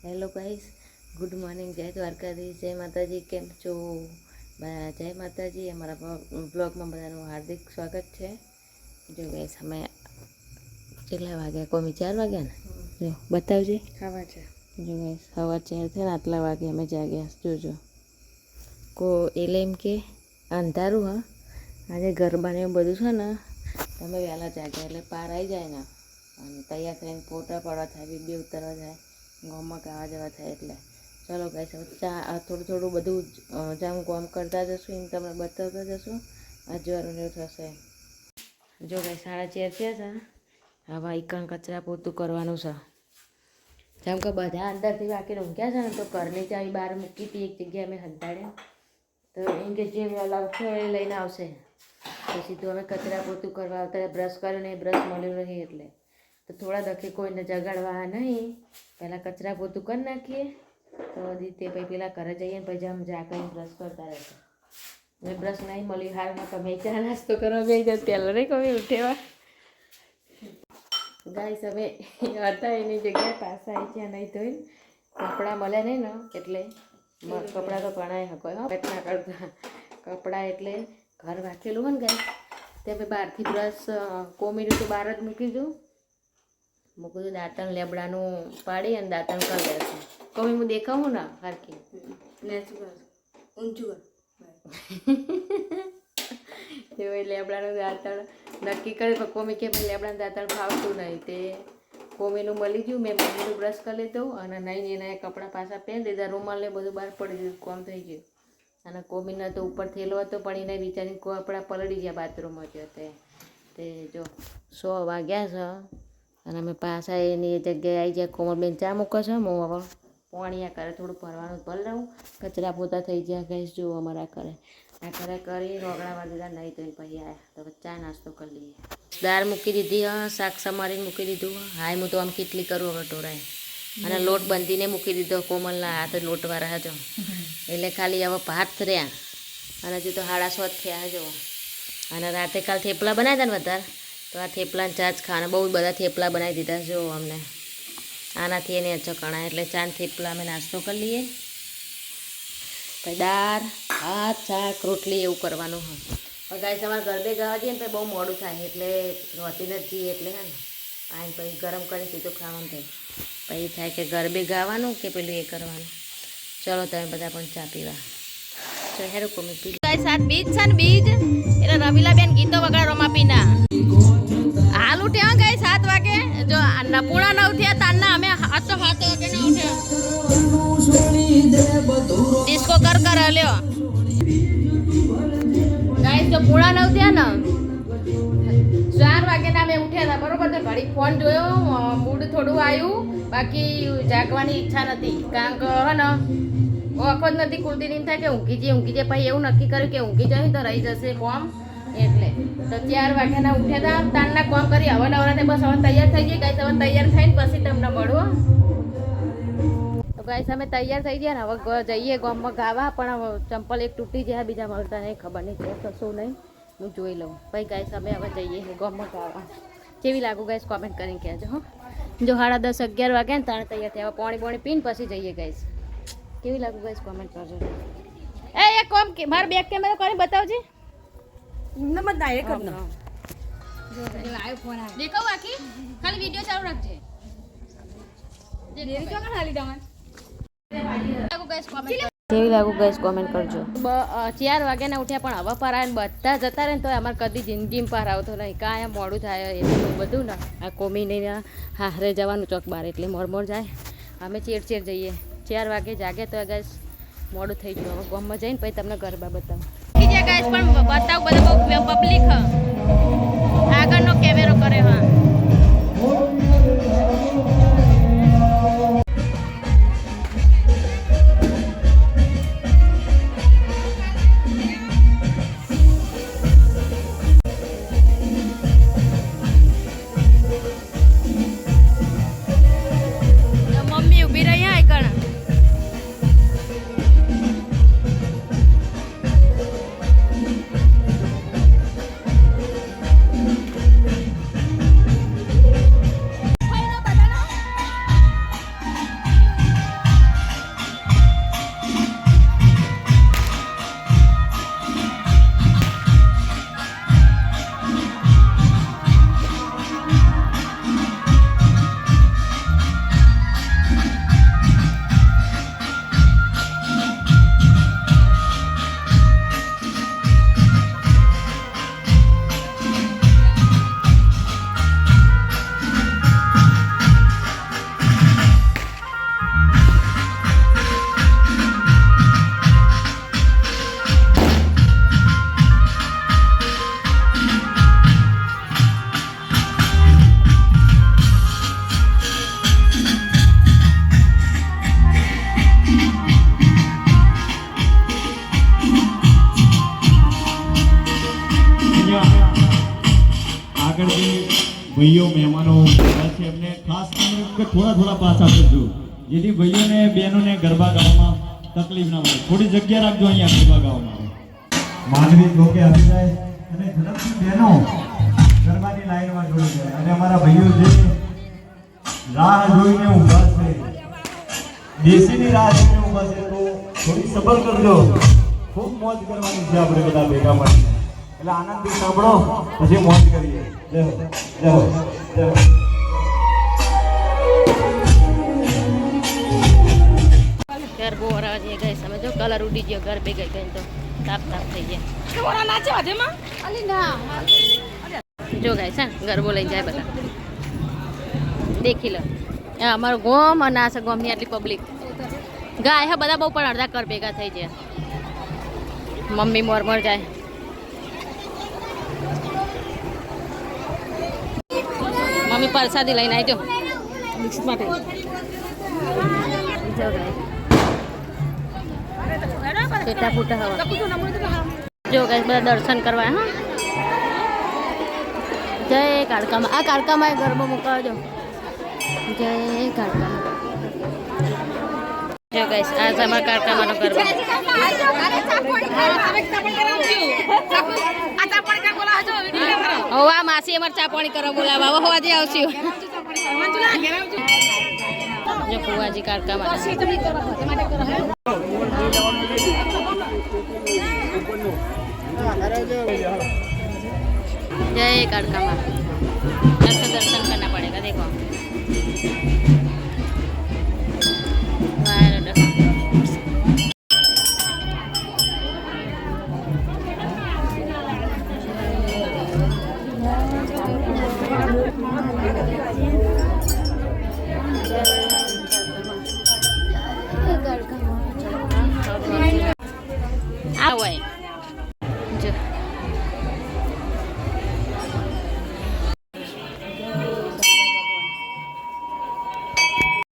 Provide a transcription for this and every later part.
Hello guys, good morning, જય દ્વારકાધીશ, જય માતાજી. કેમ છો? જય માતાજી. અમારા બ્લોગમાં બધાનું હાર્દિક સ્વાગત છે. જો ગાઈસ, અમે કેટલા વાગ્યા? કોમી 4 વાગ્યા ને? જો બતાવજે. ખાવા છે. જો ગાઈસ, સવાર 4 થયા ને આટલા વાગે અમે જાગ્યા. જોજો એટલે એમ કે અંધારું. હા, આજે ગરબાને એવું બધું છે ને, તમે વહેલા જાગ્યા એટલે પાર આવી જાય ને, અને તૈયાર થઈને ફોટા પાડવા થાય, વિડીયો ઉતારવા થાય, ગામમાં ગાવા જવા થાય. એટલે ચલો ગાઈસ, થોડું થોડું બધું જામ ગામ કરતા જશું, એમ તમને બતાવતા જશું. આજવાનું એવું થશે. જો ગાઈસ, 4:30 થયા છે. હવે એકણ કચરા પોતું કરવાનું છે. જેમ કે બધા અંદરથી વાંકીને ઊંઘ્યા છે ને, તો ઘરની ચાવી બહાર મૂકી હતી એક જગ્યાએ અમે હંતાડ્યા. તો એમ કે જે વહેલા ઉઠો એ લઈને આવશે. પછી તો અમે કચરા પોતું કરવા આવતા, બ્રશ કર્યો ને, બ્રશ મળ્યું નહીં એટલે તો થોડા દખે કોઈને જગાડવા નહીં, પહેલાં કચરા પોતું કરી નાખીએ. તો તે પછી પેલા ઘરે જઈએ ને પછી આમ જા કરીને બ્રશ કરતા રહેશે. મેં બ્રશ નહીં મળ્યું હાલમાં, તમે ચા નાસ્તો કરવા બે જાય પહેલાં નહીં કમી ઉઠેવા. ગાઈસ, હવે હતા એની જગ્યાએ પાછા આવી ત્યાં નહીં ધોઈને કપડાં મળે નહીં ને, એટલે કપડાં તો ઘણા હકો ના કરતા કપડાં એટલે ઘર વાંચેલું હોય ને ગાઈસ, તે ભાઈ બહારથી બ્રશ કોમીનું તો બહાર જ મૂકી દઉં. મૂકું તો દાંતણ લેબડાનું પાડી અને દાંતણ કરી દેશું. કોમી હું દેખાવું ને હરકી ઊંચું તે લેબડાનું દાંતણ નક્કી કરે. પણ કોમી કે ભાઈ લેબડાનું દાંતણ ફાવતું નહીં. તે કોમીનું મળી ગયું, મેં મમ્મીનું બ્રશ કરી લીધું અને નહીં એના કપડાં પાછા પહેરી દીધા. રૂમાલને બધું બહાર પડી દીધું, કોમ થઈ ગયું. અને કોમીના તો ઉપર થયેલો હતો, પણ એને વિચારીને કપડાં પલળી ગયા બાથરૂમમાં જો. તે જો 100 વાગ્યા છે અને અમે પાછા એની જગ્યાએ આવી જાય. કોમલબેન ચા મૂકે છે, હું હવે પાણી કરે થોડું ભરવાનું ભરી લઉં. કચરા પોતા થઈ ગયા ગઈશ. જો અમારા કરે આ ઘરે કરી રોગડા દીધા નહીં તો પછી આવ્યા. તો ચા નાસ્તો કરી લઈએ. દાળ મૂકી દીધી, શાક સમારીને મૂકી દીધું. હાય, હું તો આમ કેટલી કરું હવે ટોરાય. અને લોટ બાંધીને મૂકી દીધો. કોમલના હાથ લોટવાળા જો, એટલે ખાલી હવે ભાત રહ્યા. અને હજુ તો 1:30 થયા જો. અને રાતે કાલ થેપલા બનાવ્યા હતા ને વધારે, તો આ થેપલાને ચા જ ખાવાના. બહુ બધા થેપલા બનાવી દીધા જો અમને. આનાથી એને ચકણા એટલે ચાંદ થેપલા અમે નાસ્તો કરી લઈએ. પછી દાળ ભાત શાક રોટલી એવું કરવાનું હોય. ગાઈસ, અમારે ગરબે ગાવા જઈએ ને તો બહુ મોડું થાય, એટલે રોટીને જ જઈએ એટલે હે ને આને પછી ગરમ કરીને સીધું ખાવાનું થાય. પછી થાય કે ગરબે ગાવાનું કે પેલું એ કરવાનું. ચલો તમે બધા પણ ચા પીવા હેરો કોમી પી. ગાઈસ, સાત બીજ છે ને, બીજ એટલે રમીલાબેન ગીતો વગાડો માપીના હાલ ઉઠ્યા. ગાઈસ, 7 વાગે જો પૂણા 9 થયા તારના અમે 7 વાગે ના ઉઠ્યા. ડિસ્કો કર લ્યો ગાઈસ. તો પૂણા 9 થયા ને, 4 વાગ્યાના અમે ઉઠ્યા હતા બરોબર. તો ઘડી ફોન જોયો, મૂડ થોડું આવ્યું, બાકી જાગવાની ઈચ્છા નથી. કારણ કે હે ને આંખો જ નથી ખુલતી. નહીં થાય કે ઊંઘી જઈએ. પછી એવું નક્કી કર્યું કે ઊંઘી જાય તો રહી જશે કોમ. એટલે તો 4 વાગ્યાના ઉઠ્યા હતા, તારના કોમ કરી. હવે નવરાને બસ હવે તૈયાર થઈ ગઈ. ગાઈસ, હવે તૈયાર થઈને પછી તમને મળો. તો ગાઈસ, અમે તૈયાર થઈ ગયા ને હવે જઈએ ગામમાં ગાવા. પણ હવે ચંપલ એક તૂટી જાય, બીજા મળતા નહીં, ખબર નહીં છે કશું નહીં. હું જોઈ લઉં. ભાઈ ગાઈસ, અમે હવે જઈએ ગામમાં ગાવા. કેવી લાગુ ગાઈસ કોમેન્ટ કરીને કહેજો. હો, જો 10:30 11 વાગ્યા ને તાણે તૈયાર થયા. પાણી પીને પછી જઈએ ગાઈસ. કેવી લાગુ ગાઈસ કોમેન્ટ કરજો. એ કોમ કે માર બેક કેમેરા કરીને બતાવજે. નંબર ડાયરેક્ટ કર દો. જો આયો ફોન આવ્યો. દેખાવ બાકી ખાલી વિડિયો ચાલુ રાખજે. દેરી તો ખાલી તમાર. કેવી લાગુ ગાઈસ કોમેન્ટ કરજો. 4 વાગ્યાના ઉઠ્યા પણ હવે પાર આવીને બધા જતા રહે ને તો અમારે કદી જિંદગીમાં પાર આવતો નહીં. કાંઈ મોડું થાય એટલું બધું ને. આ કોમીને હારે જવાનું ચોક બાર એટલે મોર જાય. અમે ચેડ જઈએ. 4 વાગે જાગે તો ગાઈસ મોડું થઈ ગયું. હવે ગામમાં જઈને પછી તમને ગરબા બતાવું. ગાઈસ પણ બતાવું બધા બહુ પબ્લિક આગળનો કેમેરો કરે. હા, મમ્મી ઊભી રહી આગળ. ભાઈઓ મહેમાનો આવ્યા છે એમને ખાસ કરીને કે થોડા પાસ આપજો, જેથી ભાઈઓને બહેનોને ગરબા ગાવામાં તકલીફ ના પડે. થોડી જગ્યા રાખજો અહીંયા ગરબા ગાવા માટે. માનવી જોકે આવી જાય અને ઝડપથી બહેનો ગરબાની લાઈનમાં જોડી જાય અને અમારા ભાઈઓ જે રાહ જોઈને ઊભા છે, દેશીની રાહ જોઈને ઊભા છે, તો થોડી સબર કરજો. ખૂબ મોજ કરવાની છે આપણે બધા ભેગા મળીને. એટલે આનંદથી સાંભળો પછી મોજ કરીએ. જય હો, જય હો, જય હો. ઘર બહુ વરાવા જઈએ ગઈ તમે જો કલર ઉડી ગયો ઘર ભેગા ગઈ તો તાપ થઈ ગયા. જો ગાય છે ગરબો લઈ જાય બધા દેખી લો. અમારું ગોમ અને આ છે ગોમની આટલી પબ્લિક ગાય હા બધા બહુ પણ અડધા ઘર ભેગા થઈ જાય. મમ્મી મોરમર જાય. મમ્મી પરસાદી લઈને આવજો માટે. પેટા ફૂટા હવા જો ગાય બધા દર્શન કરવા. હા જય કાળકામાં. આ કાળકામાં ગરબો મુકાવજો. જય કાળકામાં. જો ગાઈસ આ અમારા કાળકામાંનો ગરબો. આ માસી અમારે ચા પાણી કરવા બોલાવા હવે હોવાજી આવશે. જો ફુવાજી કાળકામાં. जय काड़कामा. ऐसे दर्शन करना पड़ेगा. देखो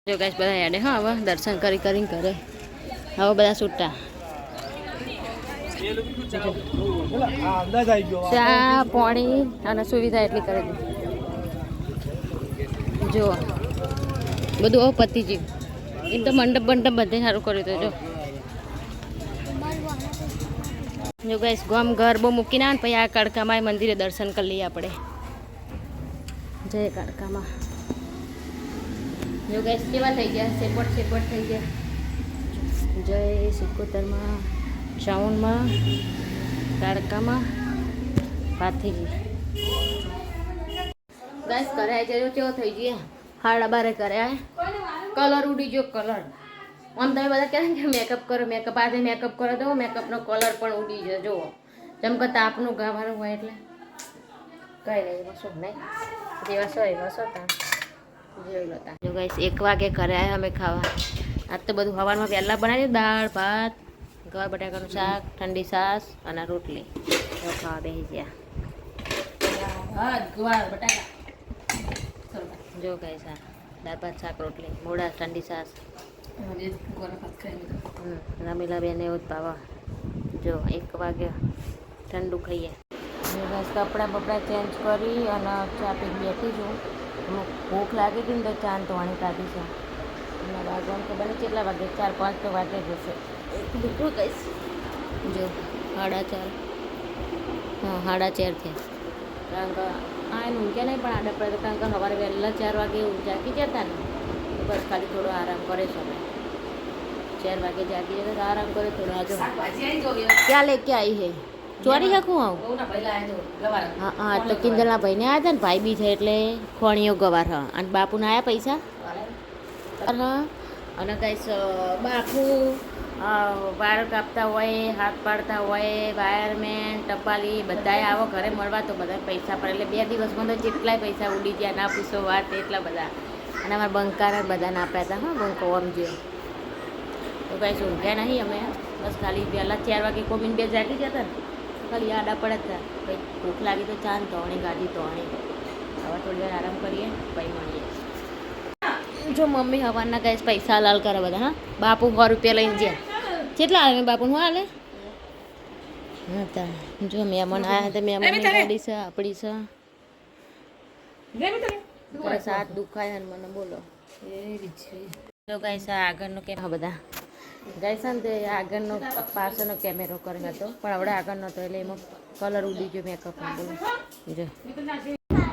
जो गाइस બધા યાડે. હા હવે દર્શન કરીને કરે હવે બધા છૂટા. ચા પાણી અને સુવિધા એટલી કરી દીધી. જો બધું હવે પતી ગયું. એમ તો મંડપ બધે સારું કર્યું હતું. જો ગાઈસ ગમ ઘર બહુ મૂકીને આવે ને પછી આ કાળકામાં મંદિરે દર્શન કરી લઈએ આપણે. જય કાળકામાં. જો ગાઈસ કેવા થઈ ગયા સેપટ થઈ ગયા. જય સિકોતરમાં શ્રાવણમાં કાળકામાં પાથીજી. ગાઈસ કરે છે કેવો થઈ ગયા 12:30 કર્યા. કલર ઉડી ગયો કલર. આમ તમે બધા કહે કે મેકઅપ કરો આજે મેકઅપ કરો તો મેકઅપનો કલર પણ ઉડી ગયો. જુઓ જેમ કે તાપનું ગાવાનું હોય એટલે કઈ નહીં એમાં શું નહીં દિવસ હોય એમાં શું તા જોઈ લો. જો ગાઈસ 1 વાગે ઘરે આવ્યા અમે ખાવા. આજ તો બધું હવારમાં પહેલાં બનાવ્યું. દાળ ભાત ગવાર બટાકાનું શાક ઠંડી છાશ અને રોટલી ખાવા બેસી ગયા. ગવાર બટાકા જો ગાઈસ આ દાળ ભાત શાક રોટલી મોડા ઠંડી છાશ. રમીલા બેન એવું જ પાવા. જો 1 વાગે ઠંડુ ખાઈએ. કપડાં બપડા ચેન્જ કરી અને ચા પીને બેઠી છું. ભૂખ લાગી હતી ને તો ચા તોણી કાઢી છે. અને વાગવાનું તો બને કેટલા વાગે 4-5 તો વાગે જશે. બીજું કહીશ જો 4:30. હા 4:30 થયા. કારણ કે આ ઊંઘ્યા નહીં પણ આડા પડે કારણ કે સવારે વહેલા 4 વાગે જાગી જતા ને બસ ખાલી થોડો આરામ કરે છે. અમે 4 વાગે જાગી જતા તો આરામ કરે થોડો. આજો ક્યાં લે કે આવી હે ચોરી શકું આવું. હા તો કિંજલના ભાઈને આવ્યા હતા ને ભાઈ બી છે એટલે ખોણીઓ ગવાર. હા અને બાપુને આવ્યા પૈસા. હા અને કઈશ બાપુ વાળ કાપતા હોય હાથ પાડતા હોય વાયરમેન ટપાલી બધાએ આવો ઘરે મળવા તો બધા પૈસા પડે. એટલે 2 દિવસમાં તો જેટલાય પૈસા ઉડી ગયા ના પૂછો વાત એટલા બધા. અને અમારા બંકાર બધાને આપ્યા હતા. હા બંકો ઓમ જેવો તો કાંઈ ઊંઘ્યા નહીં અમે. બસ ખાલી પહેલાં 4 વાગે કોમીને 2 જાગી જતા ને ખાલી આડા પડે હતા. કંઈ ભૂખ લાગી તો ચા તોણી ગાડી તોણી. હવે થોડી વાર આરામ કરીએ પછી મળીએ. જો મમ્મી હવારના ગાઈસ પૈસા લાલ કરે બધા. હા બાપુ 100 રૂપિયા લઈને ગયા. કેટલા આવે બાપુ શું હાલે? હા તા જો મહેમાન આવ્યા તો મહેમાનની ગાડી છે આપણી છે. બસ હાથ દુખાય ને મને બોલો તો ગાઈસ આ આગળનો કેમ બધા ગાઈસ ને તે આગળનો પાછળનો કેમેરો કર્યો હતો પણ હવે આગળનો હતો એટલે એમાં કલર ઉડી ગયો મેકઅપમાં બોલો જો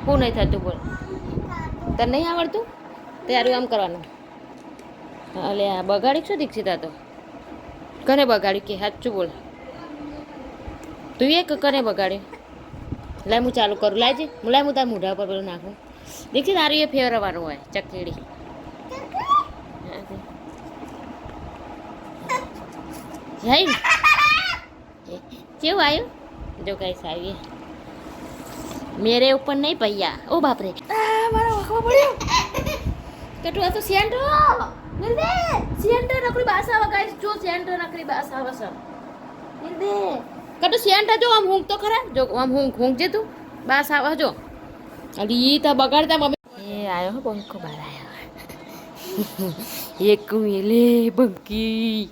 શું નહીં થતું બોલ તને નહીં આવડતું તારું આમ કરવાનું એટલે આ બગાડ્યું શું દીક્ષિતા તો કને બગાડ્યું કે સાચું બોલ તું એક કને બગાડ્યું લાય હું ચાલુ કરું લાયજે લાય હું તારા મોઢા પર પેલું નાખું દીક્ષિત તારું એ ફેરવવાનું હોય ચકેડી જઈ કેવું આવ્યું જો કઈ આવીએ મેરે ઉપર નહીં પૈયા ઓ બાપરે મારા વખવા પડ્યો કટુ આ તો સેન્ટર નિર્દે સેન્ટર નકરી બાસ આવે ગાઈસ જો સેન્ટર નકરી બાસ આવે સર નિર્દે કટુ સેન્ટર જો આમ હું તો ખરા જો આમ હું જે તું બાસ આવે જો અલી તા બગાડતા મમ્મી એ આયો હો બંકો બાર આયો એક મેલે બંકી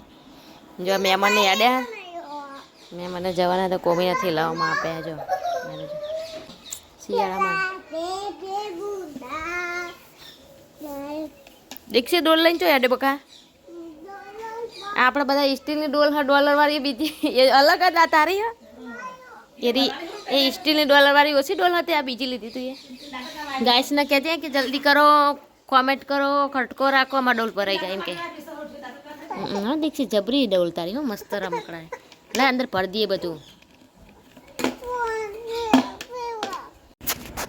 જો મહેમાનને યાદ મહેમાનને જવાના તો કોમી નથી લાવવામાં આપ્યા જો શિયાળામાં દીક્ષિત ડોલ લઈને જો યાડે બકા આપણે બધા સ્ટીલની ડોલ ડોલર વાળી બીજી એ અલગ જ આ તારી એ સ્ટીલની ડોલર વાળી ઓછી ડોલ હતી આ બીજી લીધી તું એ ગાઈસને કહેજે કે જલ્દી કરો કોમેન્ટ કરો ખટકો રાખો આમાં ડોલ પર આવી જાય એમ કે હા દીક્ષિત જબરી ડોલ તારી હો મસ્ત રમકડાય લે અંદર ભરી દઈએ બધું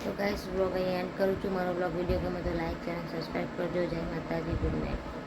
તો ગાઈસ વ્લોગ અહીં એન્ડ કરું છું મારો વ્લોગ વિડીયો ગમે તો લાઈક ચેનલ સબસ્ક્રાઈબ કરજો જય માતાજી ગુડ નાઇટ